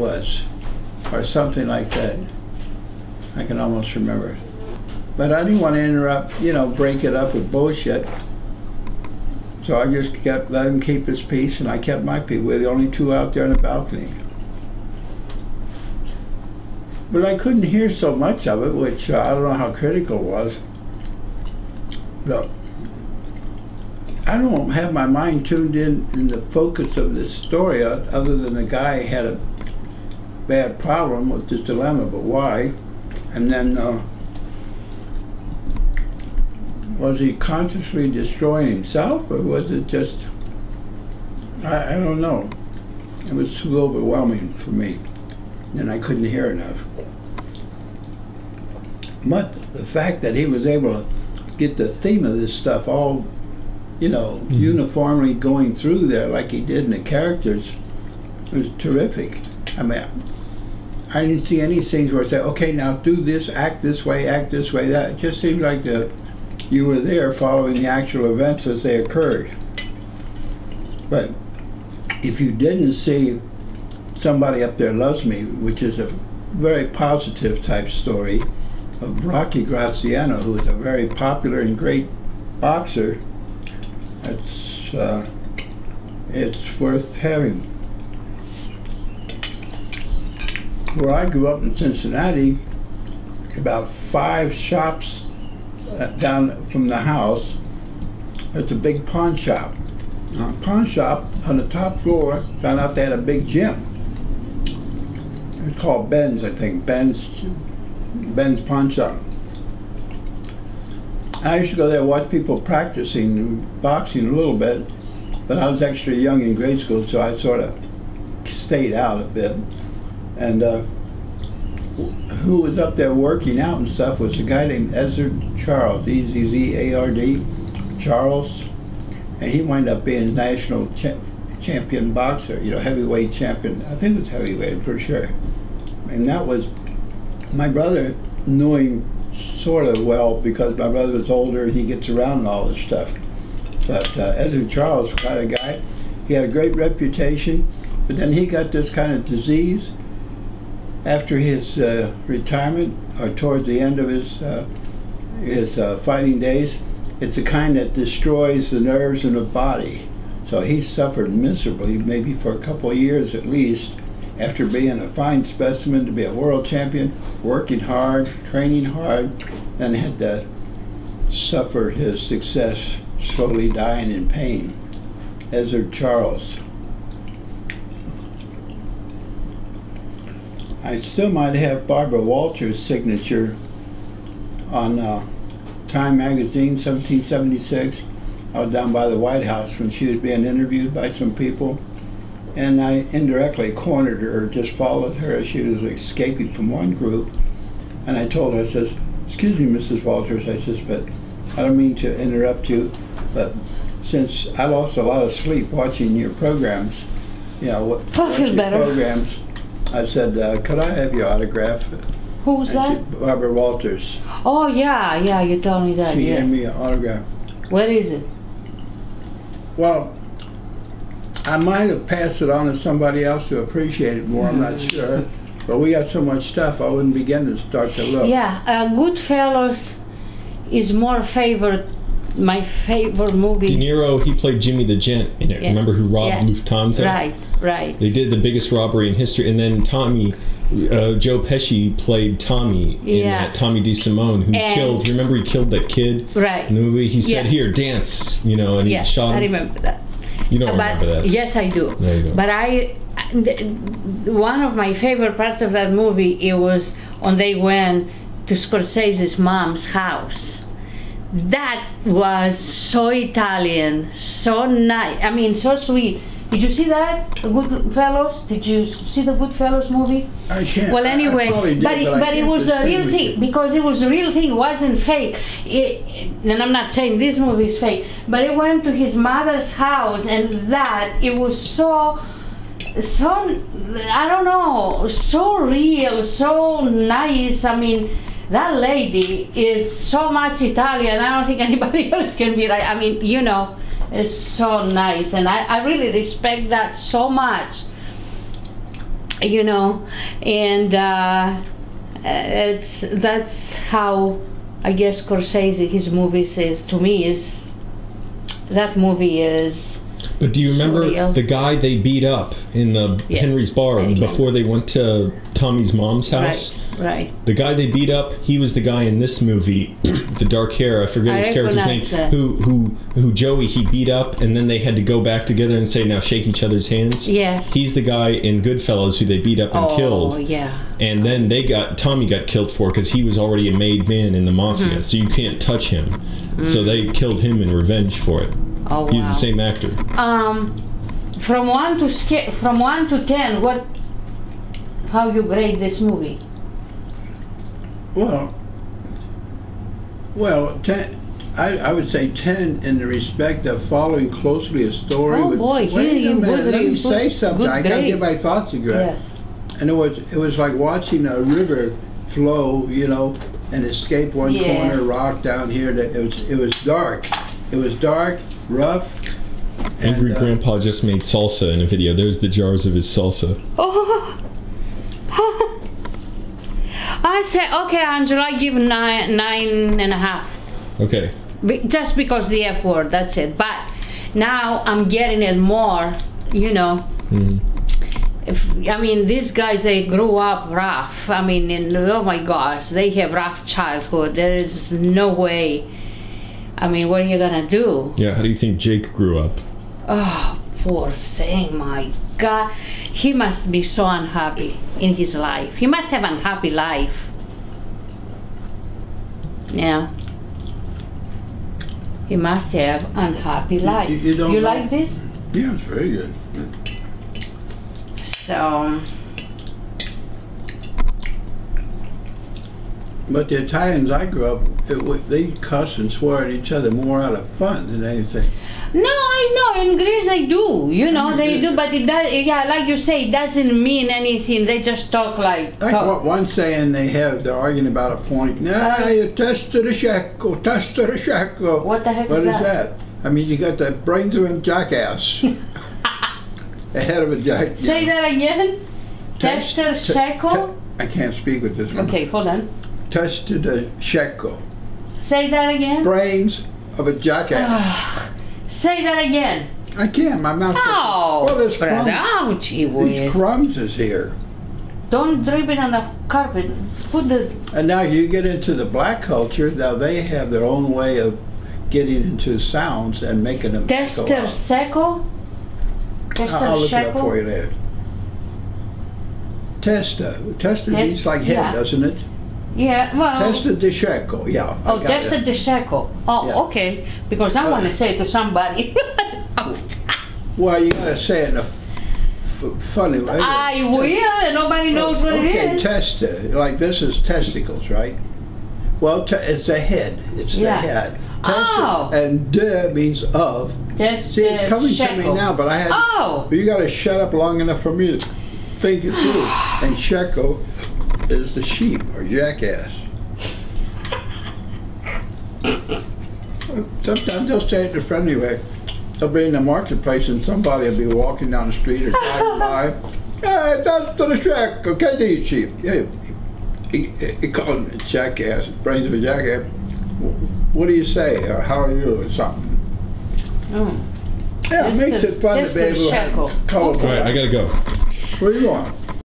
was, or something like that. I can almost remember. But I didn't want to interrupt, you know, break it up with bullshit. So I just let him keep his peace, and I kept my peace. We were the only two out there on the balcony. But I couldn't hear so much of it, which I don't know how critical it was. But I don't have my mind tuned in the focus of this story, other than the guy had a bad problem with this dilemma, but why? And then was he consciously destroying himself, or was it just, I don't know. It was too overwhelming for me, and I couldn't hear enough. But the fact that he was able to get the theme of this stuff all, you know, uniformly going through there like he did in the characters was terrific. I mean, I didn't see any scenes where I said, okay, now do this, act this way, that. It just seemed like you were there following the actual events as they occurred. But if you didn't see Somebody Up There Loves Me, which is a very positive type story of Rocky Graziano, who is a very popular and great boxer, it's worth having. Where I grew up in Cincinnati, about 5 shops down from the house, there's a big pawn shop. Pawn shop on the top floor, found out they had a big gym. It's called Ben's, I think, Ben's Pawn Shop. I used to go there and watch people practicing boxing a little bit, but I was extra young in grade school, so I sort of stayed out a bit. And who was up there working out and stuff was a guy named Ezzard Charles, E-Z-Z-A-R-D, Charles, and he wound up being a national champion boxer, you know, heavyweight champion. I think it was heavyweight, for sure. And that was, my brother knew him sort of well because my brother was older and he gets around and all this stuff. But Ezzard Charles was kind of a guy. He had a great reputation, but then he got this kind of disease after his retirement, or towards the end of his fighting days. It's a kind that destroys the nerves in the body. So he suffered miserably, maybe for a couple of years at least, after being a fine specimen to be a world champion, working hard, training hard, and had to suffer his success, slowly dying in pain. Ezzard Charles. I still might have Barbara Walters' signature on Time magazine, 1776. I was down by the White House when she was being interviewed by some people, and I indirectly cornered her, just followed her as she was escaping from one group. And I told her, I says, excuse me, Mrs. Walters, I says, but I don't mean to interrupt you, but since I lost a lot of sleep watching your programs, you know, watching your programs, I said, could I have your autograph? Who was that? Barbara Walters. Oh, yeah, you told me that. She gave me an autograph. Where is it? Well, I might have passed it on to somebody else who appreciated it more, I'm not sure. But we got so much stuff, I wouldn't begin to start to look. Yeah, Goodfellas is more favorite, my favorite movie. De Niro, he played Jimmy the Gent in it. Yeah. Remember who robbed Lufthansa? Right. They did the biggest robbery in history. And then Tommy, Joe Pesci played Tommy in that, Tommy DeSimone, who killed, remember he killed that kid in the movie? He said, here, dance, you know, and he shot him. I remember that. You don't remember that? Yes, I do. No, you don't. But one of my favorite parts of that movie, it was when they went to Scorsese's mom's house. That was so Italian, so nice. I mean, so sweet. Did you see that, Goodfellas? Did you see the Goodfellas movie? I can't. Well, anyway, but it was the real thing, because it was the real thing. It wasn't fake. And I'm not saying this movie is fake, but it went to his mother's house, and it was so I don't know, so real, so nice. I mean, that lady is so much Italian. I don't think anybody else can be like. I mean, you know. It's so nice, and I really respect that so much. you know, and that's how I guess Scorsese, his movies is, to me, is, that movie is. But do you remember the guy they beat up in the Henry's bar before they went to Tommy's mom's house? Right. The guy they beat up, he was the guy in this movie, the dark hair, I forget his character's name, who Joey, he beat up, and then they had to go back together and say, now shake each other's hands. Yes. He's the guy in Goodfellas who they beat up and killed. Oh, yeah. And then Tommy got killed for because he was already a made man in the mafia, so you can't touch him. So they killed him in revenge for it. Oh, wow. He's the same actor. From 1 to 10, how you grade this movie? Well, 10. I would say 10 in the respect of following closely a story. Oh boy, wait a minute, let me say something. I gotta get my thoughts together. Yeah. And it was like watching a river flow, you know, and escape one corner, rock down here. It was dark. It was dark, rough. Angry Grandpa just made salsa in a video. There's the jars of his salsa. Oh. I say, okay, Angelo, I give 9.5. Okay. Just because the F word, that's it. But now I'm getting it more, you know. I mean, these guys, they grew up rough. I mean, oh my gosh, they have rough childhood. There is no way. I mean, what are you gonna do? Yeah, how do you think Jake grew up? Oh, poor thing, my God. He must be so unhappy in his life. He must have an unhappy life. Yeah. He must have unhappy life. You like this? Yeah, it's very good. So. But the Italians I grew up, they cuss and swear at each other more out of fun than anything. No, I know. In Greece they do. You know, they do. But it does. Yeah, like you say, it doesn't mean anything. They just talk like. What one saying they're arguing about a point. Nah, you test to the shekko, test to the shekko. What the heck is that? What is that? I mean, you got the brains of a jackass. The head of a jackass. Say that again. Tester shekko. I can't speak with this one. Okay, hold on. Test to the shekko. Say that again. Brains of a jackass. Say that again. I can't. My mouth. Oh, well, there's crumbs. Oh, gee whiz. These crumbs is here. Don't drip it on the carpet. Put the. And now you get into the black culture. Now they have their own way of getting into sounds and making them. Tester secco. I'll look it up for you there. Testa means like head, doesn't it? Yeah, well. Testa de shekko, yeah. Oh, testa de shekko. Oh, yeah. Okay. Because I want to say it to somebody. Well, you got to say it in a funny way. I will, and nobody knows what it is. Okay, testa. Like this is testicles, right? Well, it's the head. It's the head. Testa, and de means of. See, it's coming to me now, but I had. Oh. You got to shut up long enough for me to think it through. And shekko is the sheep or jackass. Sometimes they'll say it in a friendly way. They'll be in the marketplace and somebody will be walking down the street or driving by. Hey, that's the shack, okay, these sheep. Yeah, he called me a jackass, brains of a jackass. What do you say? Or how are you? Or something. Yeah, it makes it fun to be able to have colorful. All right, I gotta go. Where are you going?